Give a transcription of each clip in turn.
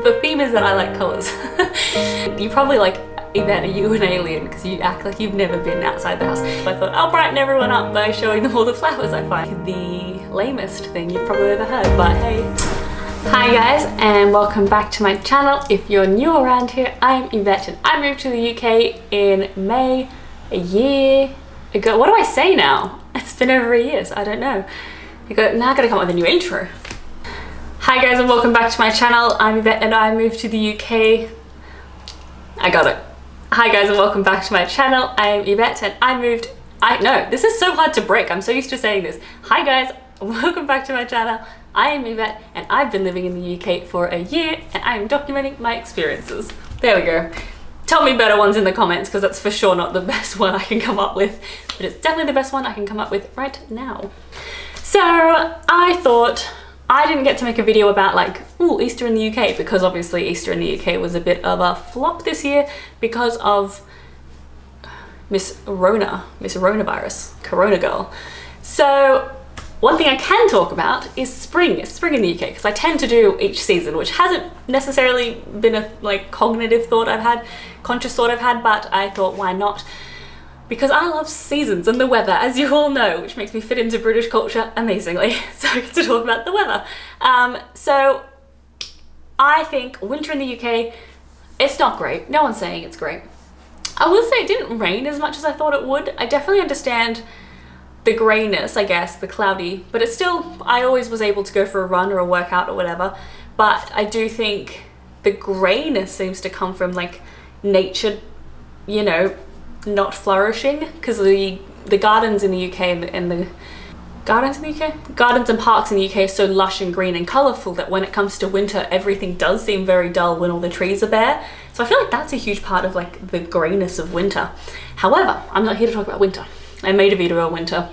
The theme is that I like colours. You probably like, Yvette, are you an alien? Because you act like you've never been outside the house. I thought I'll brighten everyone up by showing them all the flowers I find. The lamest thing you've probably ever heard, but hey. Hi guys, and welcome back to my channel. If you're new around here, I'm Yvette and I moved to the UK in May a year ago. What do I say now? It's been over a year, so I don't know. Now I gotta come up with a new intro. Hi guys and welcome back to my channel. I'm Yvette and I moved to the UK. I got it. Hi guys and welcome back to my channel. I'm Yvette and I moved... No, this is so hard to break. I'm so used to saying this. Hi guys, welcome back to my channel. I am Yvette and I've been living in the UK for a year and I am documenting my experiences. There we go. Tell me better ones in the comments because that's for sure not the best one I can come up with, but it's definitely the best one I can come up with right now. So I thought I didn't get to make a video about like, ooh, Easter in the UK, because obviously Easter in the UK was a bit of a flop this year because of Miss Coronavirus, Corona girl. So one thing I can talk about is spring. It's spring in the UK because I tend to do each season, which hasn't necessarily been a like cognitive thought I've had, conscious thought I've had, but I thought why not? Because I love seasons and the weather, as you all know, which makes me fit into British culture amazingly. So I get to talk about the weather. So I think winter in the UK, it's not great. No one's saying it's great. I will say it didn't rain as much as I thought it would. I definitely understand the greyness, I guess, the cloudy, but it's still, I always was able to go for a run or a workout or whatever. But I do think the greyness seems to come from like nature, you know, not flourishing, because the gardens in the UK and the gardens and parks in the UK are so lush and green and colourful that when it comes to winter everything does seem very dull when all the trees are bare. So I feel like that's a huge part of like the greyness of winter. However, I'm not here to talk about winter. I made a video on winter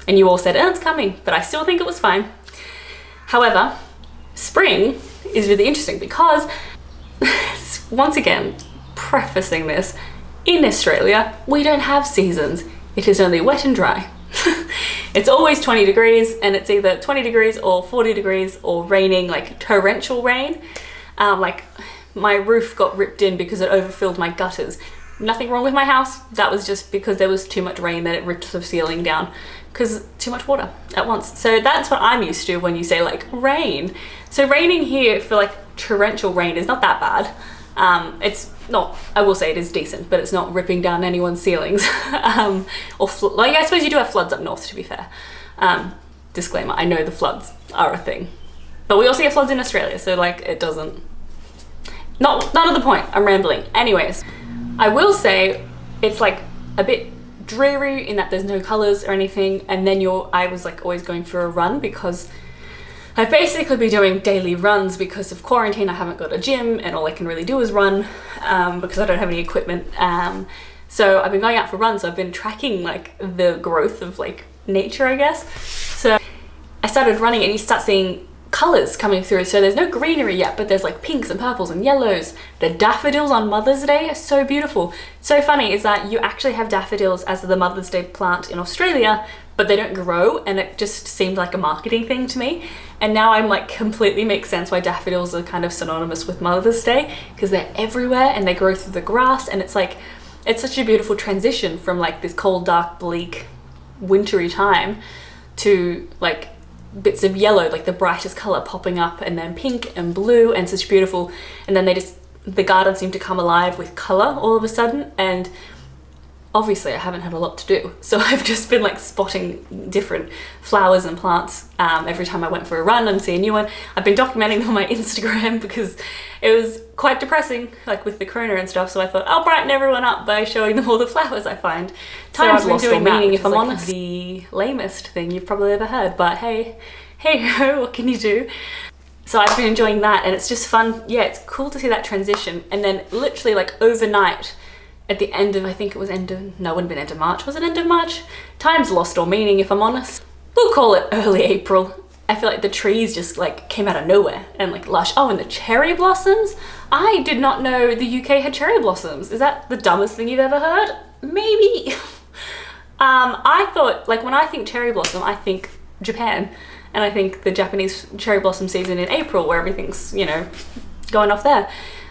and you all said, oh, it's coming, but I still think it was fine. However, spring is really interesting because once again, prefacing this, in Australia, we don't have seasons. It is only wet and dry. It's always 20 degrees and it's either 20 degrees or 40 degrees or raining, like torrential rain. Like my roof got ripped in because it overfilled my gutters. Nothing wrong with my house. That was just because there was too much rain that it ripped the ceiling down because too much water at once. So that's what I'm used to when you say like rain. So raining here for like torrential rain is not that bad. It's not, I will say it is decent, but it's not ripping down anyone's ceilings. Like I suppose you do have floods up north, to be fair. Disclaimer, I know the floods are a thing. But we also get floods in Australia, so like it doesn't... Not at the point, I'm rambling. Anyways, I will say it's like a bit dreary in that there's no colours or anything, and then I was like always going for a run because I've basically been doing daily runs because of quarantine. I haven't got a gym and all I can really do is run because I don't have any equipment. So I've been going out for runs, so I've been tracking like the growth of like nature, I guess. So I started running and you start seeing colours coming through. So there's no greenery yet, but there's like pinks and purples and yellows. The daffodils on Mother's Day are so beautiful. So funny is that you actually have daffodils as the Mother's Day plant in Australia, but they don't grow, and it just seemed like a marketing thing to me. And now I'm like completely makes sense why daffodils are kind of synonymous with Mother's Day, because they're everywhere and they grow through the grass, and it's like, it's such a beautiful transition from like this cold, dark, bleak, wintry time to like bits of yellow, like the brightest color popping up, and then pink and blue, and such beautiful. And then the garden seemed to come alive with color all of a sudden. And obviously I haven't had a lot to do, so I've just been like spotting different flowers and plants every time I went for a run and see a new one. I've been documenting them on my Instagram because it was quite depressing, like with the corona and stuff, so I thought I'll brighten everyone up by showing them all the flowers I find. Time's lost all meaning, if I'm honest. The lamest thing you've probably ever heard, but hey ho, what can you do? So I've been enjoying that, and it's just fun. Yeah, it's cool to see that transition. And then literally like overnight, at the end of, I think it was no, it wouldn't have been end of March. Was it end of March? Time's lost all meaning, if I'm honest. We'll call it early April. I feel like the trees just like came out of nowhere and like lush. Oh, and the cherry blossoms. I did not know the UK had cherry blossoms. Is that the dumbest thing you've ever heard? Maybe. I thought, like when I think cherry blossom, I think Japan. And I think the Japanese cherry blossom season in April, where everything's, you know, going off there.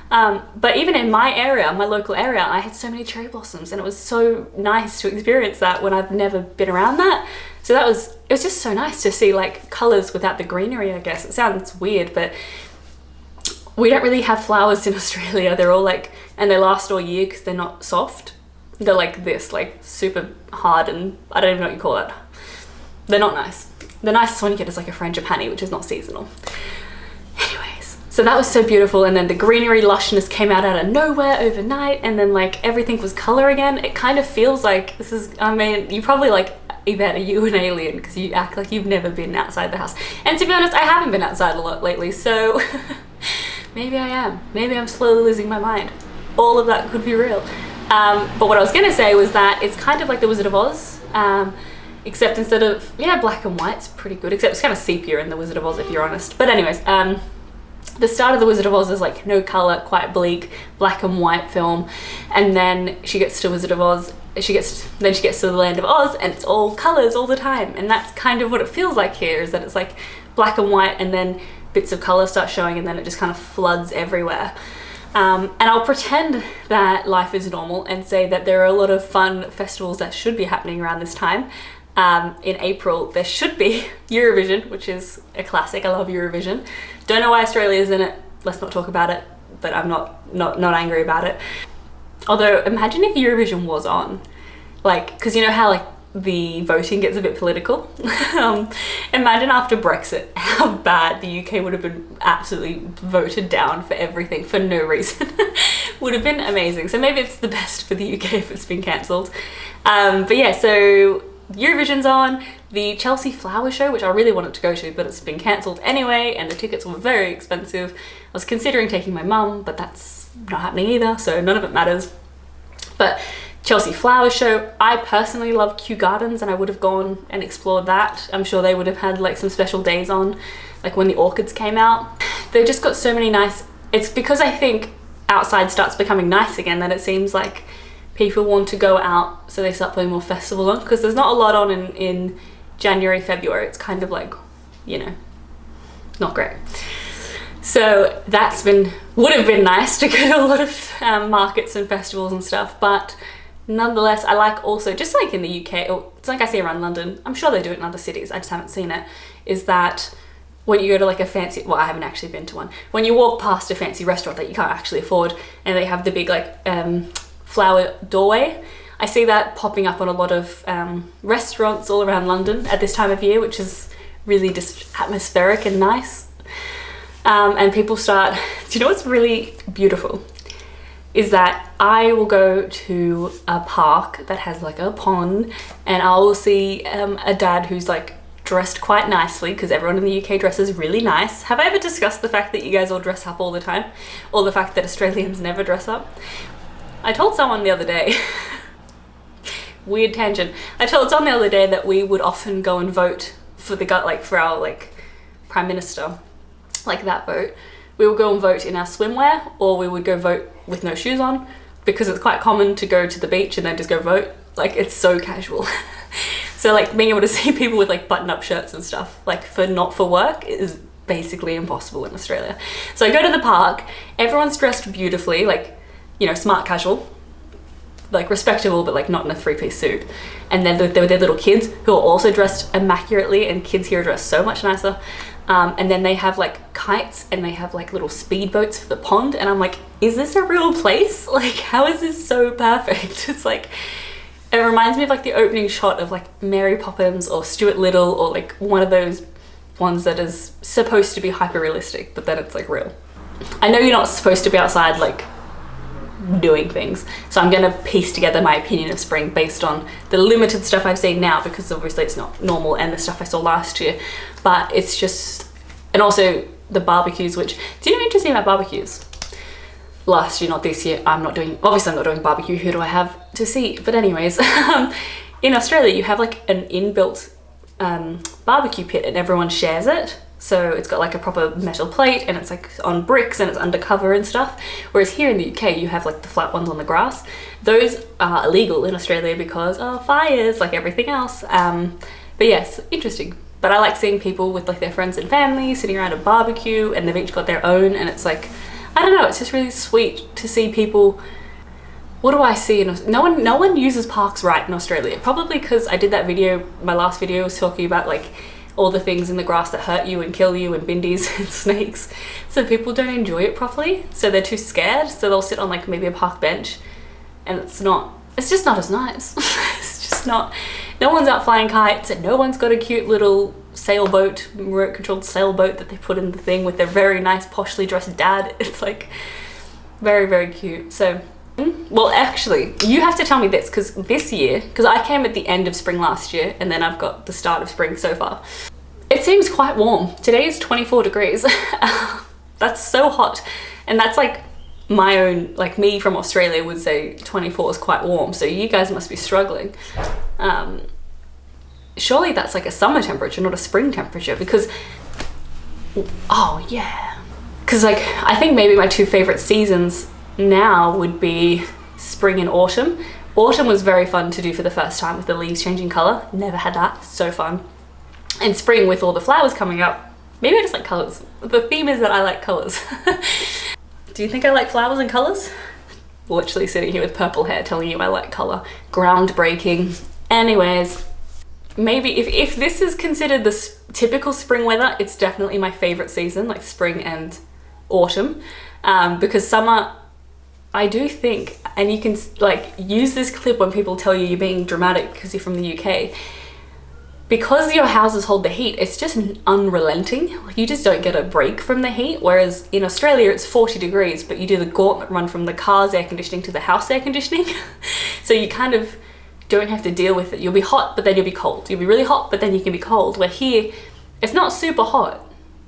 But even in my area, my local area, I had so many cherry blossoms, and it was so nice to experience that when I've never been around that. So it was just so nice to see like colours without the greenery, I guess. It sounds weird, but we don't really have flowers in Australia. They're all like, and they last all year because they're not soft. They're like this, like super hard, and I don't even know what you call it. They're not nice. The nicest one you get is like a frangipani, which is not seasonal. Anyways, so that was so beautiful, and then the greenery lushness came out of nowhere overnight, and then like everything was colour again. It kind of feels like this is, I mean, you probably like, Yvette, are you an alien? Because you act like you've never been outside the house. And to be honest, I haven't been outside a lot lately, so maybe I am. Maybe I'm slowly losing my mind. All of that could be real. But what I was gonna say was that it's kind of like the Wizard of Oz, except instead of, yeah, black and white's pretty good, except it's kind of sepia in the Wizard of Oz, if you're honest. But anyways, the start of the Wizard of Oz is like no colour, quite bleak, black and white film, and then she gets to Wizard of Oz, then she gets to the Land of Oz, and it's all colours all the time. And that's kind of what it feels like here, is that it's like black and white, and then bits of colour start showing, and then it just kind of floods everywhere. And I'll pretend that life is normal and say that there are a lot of fun festivals that should be happening around this time. In April, there should be Eurovision, which is a classic. I love Eurovision. Don't know why Australia's in it. Let's not talk about it, but I'm not angry about it. Although, imagine if Eurovision was on. Like, because you know how like the voting gets a bit political? Imagine after Brexit how bad the UK would have been absolutely voted down for everything for no reason. Would have been amazing. So maybe it's the best for the UK if it's been cancelled. But yeah, so Eurovision's on. The Chelsea Flower Show, which I really wanted to go to, but it's been cancelled anyway, and the tickets were very expensive. I was considering taking my mum, but that's not happening either, so none of it matters. But Chelsea Flower Show, I personally love Kew Gardens, and I would have gone and explored that. I'm sure they would have had like some special days on, like when the orchids came out. They've just got so many nice, it's because I think outside starts becoming nice again that it seems like people want to go out, so they start putting more festivals on, because there's not a lot on in January, February. It's kind of like, you know, not great. So that's would have been nice to go to a lot of markets and festivals and stuff, but nonetheless, I like also, just like in the UK, or it's like I see around London, I'm sure they do it in other cities, I just haven't seen it, is that when you go to like a fancy, well, I haven't actually been to one, when you walk past a fancy restaurant that you can't actually afford, and they have the big like flower doorway, I see that popping up on a lot of restaurants all around London at this time of year, which is really just atmospheric and nice. And people start, do you know what's really beautiful? Is that I will go to a park that has like a pond, and I will see a dad who's like dressed quite nicely, because everyone in the UK dresses really nice. Have I ever discussed the fact that you guys all dress up all the time? Or the fact that Australians never dress up? I told someone the other day, weird tangent, I told someone the other day that we would often go and vote for for our like Prime Minister, like that vote. We would go and vote in our swimwear, or we would go vote with no shoes on, because it's quite common to go to the beach and then just go vote. Like, it's so casual. So like being able to see people with like button-up shirts and stuff, like not for work, is basically impossible in Australia. So I go to the park, everyone's dressed beautifully, like, you know, smart casual, like respectable, but like not in a three-piece suit. And then there were their little kids who are also dressed immaculately, and kids here are dressed so much nicer. And then they have like kites, and they have like little speedboats for the pond, and I'm like, is this a real place? Like, how is this so perfect? It's like, it reminds me of like the opening shot of like Mary Poppins or Stuart Little, or like one of those ones that is supposed to be hyper realistic, but then it's like real. I know you're not supposed to be outside like doing things, so I'm gonna piece together my opinion of spring based on the limited stuff I've seen now, because obviously it's not normal, and the stuff I saw last year. But it's just, and also the barbecues, which, do you know interesting about barbecues? Last year, not this year, obviously I'm not doing barbecue, who do I have to see? But anyways, in Australia you have like an inbuilt barbecue pit, and everyone shares it. So it's got like a proper metal plate, and it's like on bricks, and it's undercover and stuff. Whereas here in the UK, you have like the flat ones on the grass. Those are illegal in Australia because of fires, like everything else. But yes, interesting. But I like seeing people with like their friends and family sitting around a barbecue, and they've each got their own, and it's like, I don't know, it's just really sweet to see people. What do I see in no one uses parks right in Australia, probably because I did that video, my last video was talking about like all the things in the grass that hurt you and kill you and bindies and snakes, so people don't enjoy it properly, so they're too scared, so they'll sit on like maybe a park bench, and it's just not as nice. It's just not, no one's out flying kites, and no one's got a cute little sailboat, remote controlled sailboat that they put in the thing with their very nice poshly dressed dad. It's like very, very cute. So well, actually, you have to tell me this, because this year, because I came at the end of spring last year, and then I've got the start of spring so far. It seems quite warm. Today is 24 degrees. That's so hot. And that's like my own, like me from Australia would say 24 is quite warm. So you guys must be struggling. Surely that's like a summer temperature, not a spring temperature, because, oh yeah. Because like, I think maybe my two favorite seasons now would be spring and autumn. Autumn was very fun to do for the first time with the leaves changing color. Never had that, so fun. And spring with all the flowers coming up. Maybe I just like colors. The theme is that I like colors. Do you think I like flowers and colors? Literally sitting here with purple hair telling you I like color. Groundbreaking. Anyways, maybe if this is considered the typical spring weather, it's definitely my favorite season, like spring and autumn. Because summer, I do think, and you can like use this clip when people tell you you're being dramatic because you're from the UK, because your houses hold the heat, it's just unrelenting. Like, you just don't get a break from the heat, whereas in Australia it's 40 degrees, but you do the gauntlet run from the car's air conditioning to the house air conditioning. So you kind of don't have to deal with it. You'll be hot, but then you'll be cold. You'll be really hot, but then you can be cold. Where here, it's not super hot,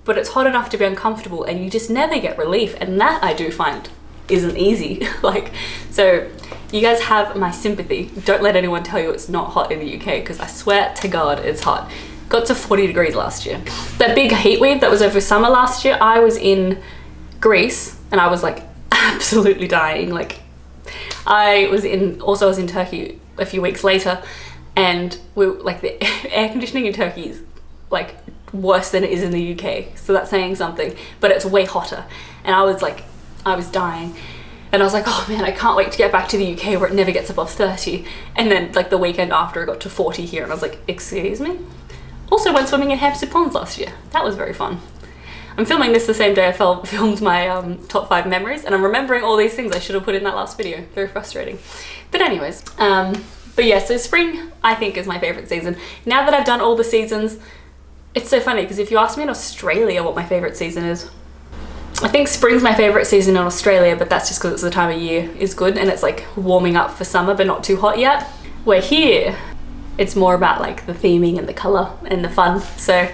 but it's hot enough to be uncomfortable, and you just never get relief. And that I do find isn't easy. Like, so you guys have my sympathy. Don't let anyone tell you it's not hot in the UK, because I swear to God it's hot. Got to 40 degrees last year. That big heat wave that was over summer last year, I was in Greece and I was like absolutely dying. Like, I was in Turkey a few weeks later, and we like the air conditioning in Turkey is like worse than it is in the UK, so that's saying something, but it's way hotter. And I was dying, and I was like, oh man, I can't wait to get back to the UK where it never gets above 30. And then like the weekend after, it got to 40 here, and I was like, excuse me? Also went swimming in Hampstead Ponds last year. That was very fun. I'm filming this the same day I filmed my top 5 memories, and I'm remembering all these things I should have put in that last video. Very frustrating. But anyways, but yeah, so spring I think is my favorite season. Now that I've done all the seasons, it's so funny, because if you ask me in Australia what my favorite season is, I think spring's my favorite season in Australia, but that's just because it's the time of year is good, and it's like warming up for summer but not too hot yet. Where here, it's more about like the theming and the color and the fun. So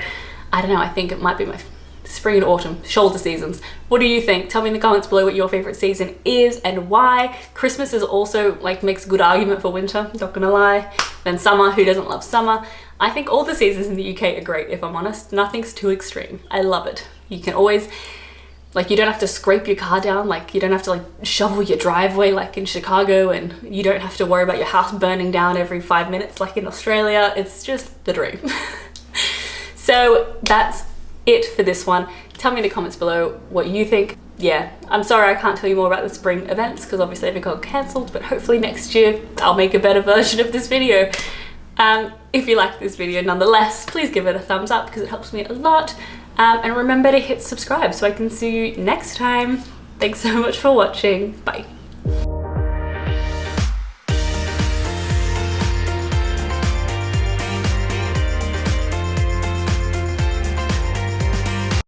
I don't know, I think it might be my spring and autumn, shoulder seasons. What do you think? Tell me in the comments below what your favorite season is and why. Christmas is also like makes a good argument for winter, not gonna lie. Then summer, who doesn't love summer? I think all the seasons in the UK are great, if I'm honest. Nothing's too extreme. I love it. You can always, like, you don't have to scrape your car down, like you don't have to like shovel your driveway like in Chicago, and you don't have to worry about your house burning down every 5 minutes like in Australia. It's just the dream. So that's it for this one. Tell me in the comments below what you think. Yeah, I'm sorry I can't tell you more about the spring events because obviously they got cancelled, but hopefully next year I'll make a better version of this video. If you liked this video nonetheless, please give it a thumbs up because it helps me a lot. And remember to hit subscribe so I can see you next time. Thanks so much for watching. Bye.